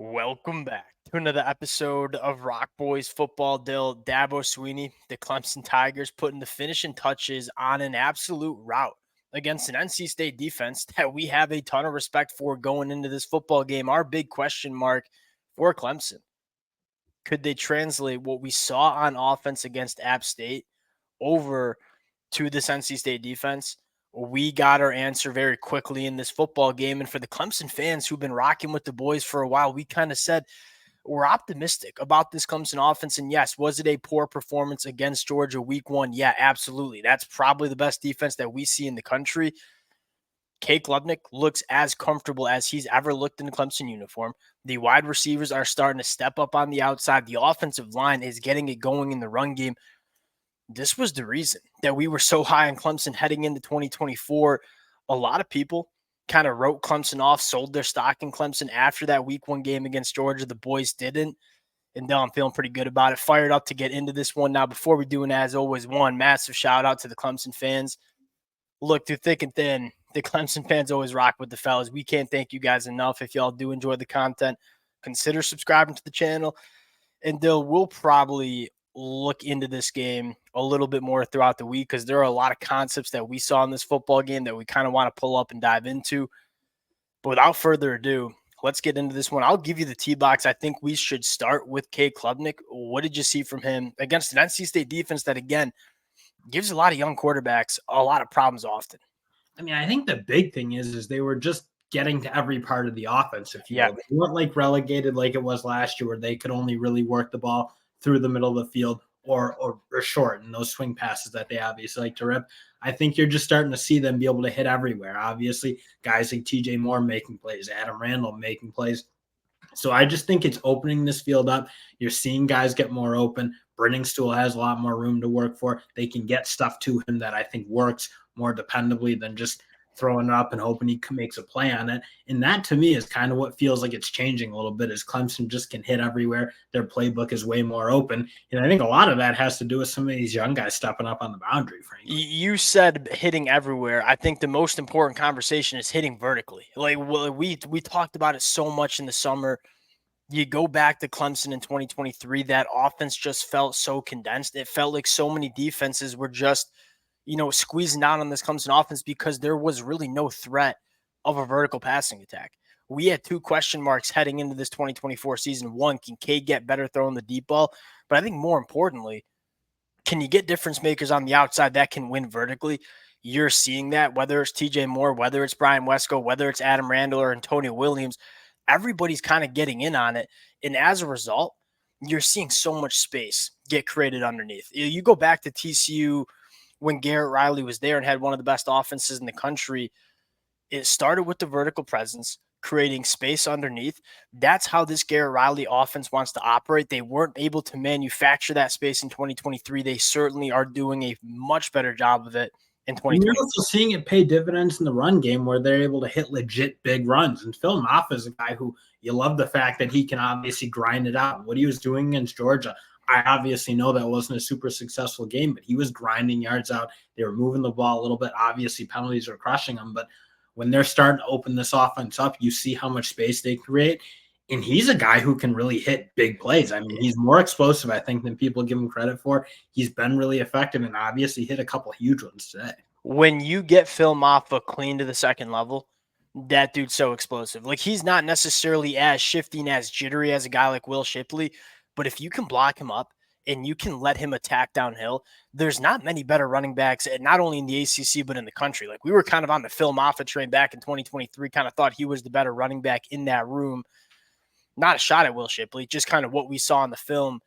Welcome back to another episode of Rock Boys Football. Dabo Swinney, the Clemson Tigers, putting the finishing touches on an absolute rout against an NC State defense that we have a ton of respect for going into this football game. Our big question mark for Clemson: could they translate what we saw on offense against App State over to this NC State defense? We got our answer very quickly in this football game. And for the Clemson fans who've been rocking with the boys for a while, we kind of said we're optimistic about this Clemson offense. And yes, was it a poor performance against Georgia week one? Yeah, absolutely. That's probably the best defense that we see in the country. Cade Klubnik looks as comfortable as he's ever looked in a Clemson uniform. The wide receivers are starting to step up on the outside. The offensive line is getting it going in the run game. This was the reason that we were so high on Clemson heading into 2024. A lot of people kind of wrote Clemson off, sold their stock in Clemson after that week one game against Georgia. The boys didn't. And now I'm feeling pretty good about it. Fired up to get into this one. Now, before we do, and as always, one massive shout out to the Clemson fans. Look, through thick and thin, the Clemson fans always rock with the fellas. We can't thank you guys enough. If y'all do enjoy the content, consider subscribing to the channel. And we'll probably look into this game a little bit more throughout the week because there are a lot of concepts that we saw in this football game that we kind of want to pull up and dive into. But without further ado, let's get into this one. I'll give you the tee box. I think we should start with Cade Klubnik. What did you see from him against an NC State defense that, again, gives a lot of young quarterbacks a lot of problems often? I mean, I think the big thing is they were just getting to every part of the offense, if you will. They weren't like relegated like it was last year where they could only really work the ball through the middle of the field or short and those swing passes that they obviously like to rip. I think you're just starting to see them be able to hit everywhere. Obviously, guys like TJ Moore making plays, Adam Randall making plays. So I just think it's opening this field up. You're seeing guys get more open. Brenningstool has a lot more room to work for. They can get stuff to him that I think works more dependably than just throwing it up and hoping he makes a play on it. And that to me is kind of what feels like it's changing a little bit as Clemson just can hit everywhere. Their playbook is way more open. And I think a lot of that has to do with some of these young guys stepping up on the boundary, frankly. You said hitting everywhere. I think the most important conversation is hitting vertically. Like we talked about it so much in the summer. You go back to Clemson in 2023, that offense just felt so condensed. It felt like so many defenses were just, squeezing down on this Clemson offense because there was really no threat of a vertical passing attack. We had two question marks heading into this 2024 season. One, can Cade get better throwing the deep ball? But I think more importantly, can you get difference makers on the outside that can win vertically? You're seeing that, whether it's TJ Moore, whether it's Brian Wesco, whether it's Adam Randall or Antonio Williams, everybody's kind of getting in on it. And as a result, you're seeing so much space get created underneath. You go back to TCU when Garrett Riley was there and had one of the best offenses in the country. It started with the vertical presence, creating space underneath. That's how this Garrett Riley offense wants to operate. They weren't able to manufacture that space in 2023. They certainly are doing a much better job of it in 2020. You're also seeing it pay dividends in the run game where they're able to hit legit big runs. And Phil Mafah is a guy who you love the fact that he can obviously grind it out. What he was doing against Georgia, I obviously know that wasn't a super successful game, but he was grinding yards out. They were moving the ball a little bit. Obviously, penalties are crushing them. But when they're starting to open this offense up, you see how much space they create. And he's a guy who can really hit big plays. I mean, he's more explosive, I think, than people give him credit for. He's been really effective and obviously hit a couple huge ones today. When you get Phil Mafah clean to the second level, that dude's so explosive. Like, he's not necessarily as shifting, as jittery as a guy like Will Shipley, but if you can block him up and you can let him attack downhill, there's not many better running backs, not only in the ACC, but in the country. Like, we were kind of on the Phil Mafah train back in 2023, kind of thought he was the better running back in that room. Not a shot at Will Shipley, just kind of what we saw in the film.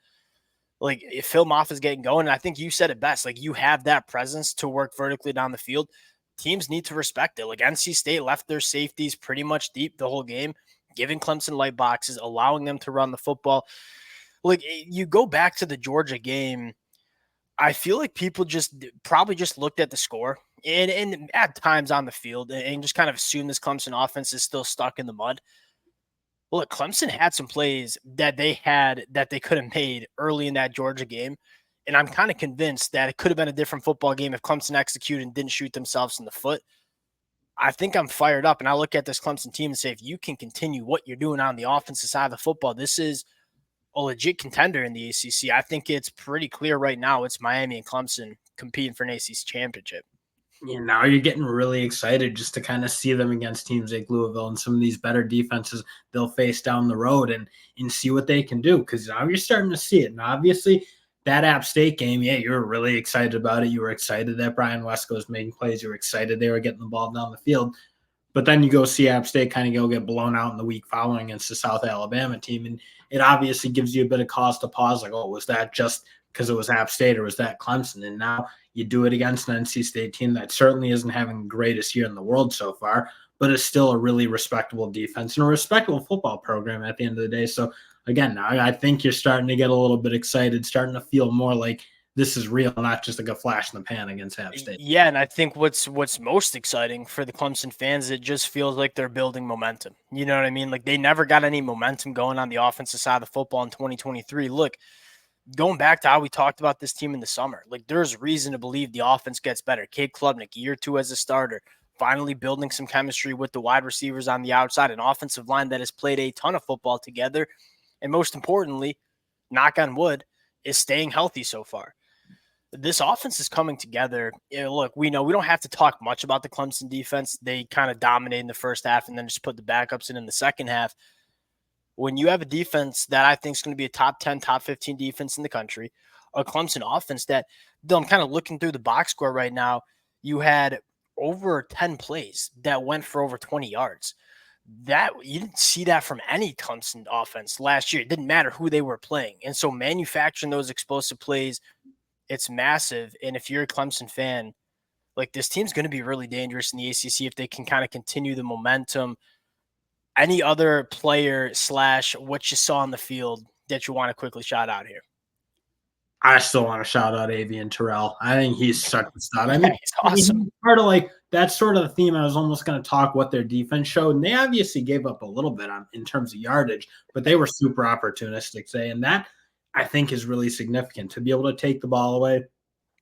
Like, if Phil Mafah's getting going, and I think you said it best, like, you have that presence to work vertically down the field. Teams need to respect it. Like, NC State left their safeties pretty much deep the whole game, giving Clemson light boxes, allowing them to run the football. Like, you go back to the Georgia game, I feel like people probably just looked at the score and at times on the field and just kind of assumed this Clemson offense is still stuck in the mud. Well, look, Clemson had some plays that they could have made early in that Georgia game. And I'm kind of convinced that it could have been a different football game if Clemson executed and didn't shoot themselves in the foot. I think I'm fired up. And I look at this Clemson team and say, if you can continue what you're doing on the offensive side of the football, this is a legit contender in the ACC. I think it's pretty clear right now it's Miami and Clemson competing for an ACC championship. Yeah, now you're getting really excited just to kind of see them against teams like Louisville and some of these better defenses they'll face down the road and see what they can do, because now you're starting to see it. And obviously, that App State game, yeah, you were really excited about it. You were excited that Brian Wesco was making plays. You were excited they were getting the ball down the field. But then you go see App State kind of go get blown out in the week following against the South Alabama team. And it obviously gives you a bit of cause to pause, like, oh, was that just because it was App State or was that Clemson? And now you do it against an NC State team that certainly isn't having the greatest year in the world so far, but is still a really respectable defense and a respectable football program at the end of the day. So, again, now I think you're starting to get a little bit excited, starting to feel more like this is real, not just like a flash in the pan against App State. Yeah, and I think what's most exciting for the Clemson fans, it just feels like they're building momentum. You know what I mean? Like, they never got any momentum going on the offensive side of the football in 2023. Look, going back to how we talked about this team in the summer, like, there's reason to believe the offense gets better. Cade Klubnik, year 2 as a starter, finally building some chemistry with the wide receivers on the outside, an offensive line that has played a ton of football together, and most importantly, knock on wood, is staying healthy so far. This offense is coming together. Look, we know we don't have to talk much about the Clemson defense. They kind of dominated in the first half and then just put the backups in the second half. When you have a defense that I think is going to be a top 10, top 15 defense in the country, a Clemson offense that, I'm kind of looking through the box score right now, you had over 10 plays that went for over 20 yards. That you didn't see that from any Clemson offense last year. It didn't matter who they were playing. And so manufacturing those explosive plays, it's massive. And if you're a Clemson fan, like, this team's going to be really dangerous in the ACC if they can kind of continue the momentum. Any other player / what you saw on the field that you want to quickly shout out here? I still want to shout out Avian Terrell. I think he's such a stud. I mean, He's awesome. He's part of, like, that's sort of the theme. I was almost going to talk what their defense showed, and they obviously gave up a little bit in terms of yardage, but they were super opportunistic today, and that, I think, is really significant to be able to take the ball away,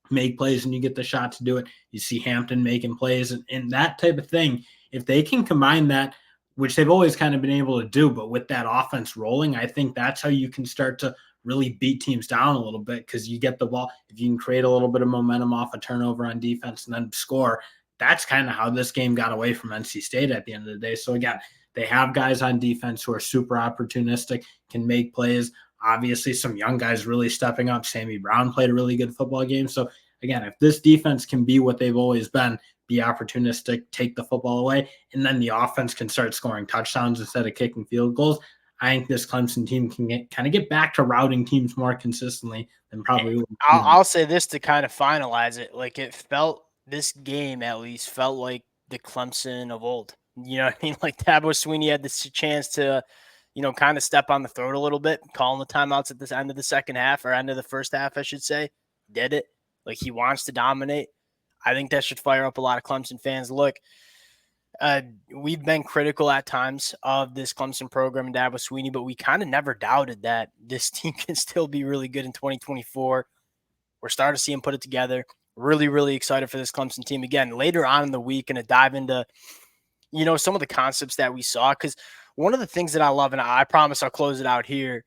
make plays, and you get the shot to do it. You see Hampton making plays and that type of thing. If they can combine that, which they've always kind of been able to do, but with that offense rolling, I think that's how you can start to really beat teams down a little bit, because you get the ball. If you can create a little bit of momentum off a turnover on defense and then score, that's kind of how this game got away from NC State at the end of the day. So, again, they have guys on defense who are super opportunistic, can make plays. Obviously, some young guys really stepping up. Sammy Brown played a really good football game. So, again, if this defense can be what they've always been, be opportunistic, take the football away, and then the offense can start scoring touchdowns instead of kicking field goals, I think this Clemson team can get back to routing teams more consistently than probably. I'll say this to kind of finalize it. Like, this game at least felt like the Clemson of old. You know what I mean? Like, Dabo Swinney had this chance to, kind of step on the throat a little bit, calling the timeouts at the end of the second half, or end of the first half, I should say. Did it. Like, he wants to dominate. I think that should fire up a lot of Clemson fans. Look, we've been critical at times of this Clemson program and Dabo Swinney, but we kind of never doubted that this team can still be really good in 2024. We're starting to see them put it together. Really, really excited for this Clemson team. Again, later on in the week, going to dive into, some of the concepts that we saw, because one of the things that I love, and I promise I'll close it out here,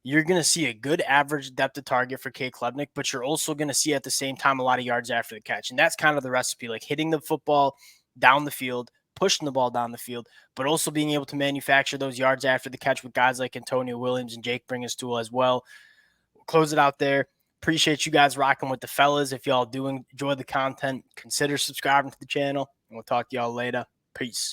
you're going to see a good average depth of target for Cade Klubnik, but you're also going to see at the same time a lot of yards after the catch. And that's kind of the recipe, like hitting the football down the field, pushing the ball down the field, but also being able to manufacture those yards after the catch with guys like Antonio Williams and Jake Bringenstool as well. We'll close it out there. Appreciate you guys rocking with the fellas. If y'all do enjoy the content, consider subscribing to the channel, and we'll talk to y'all later. Peace.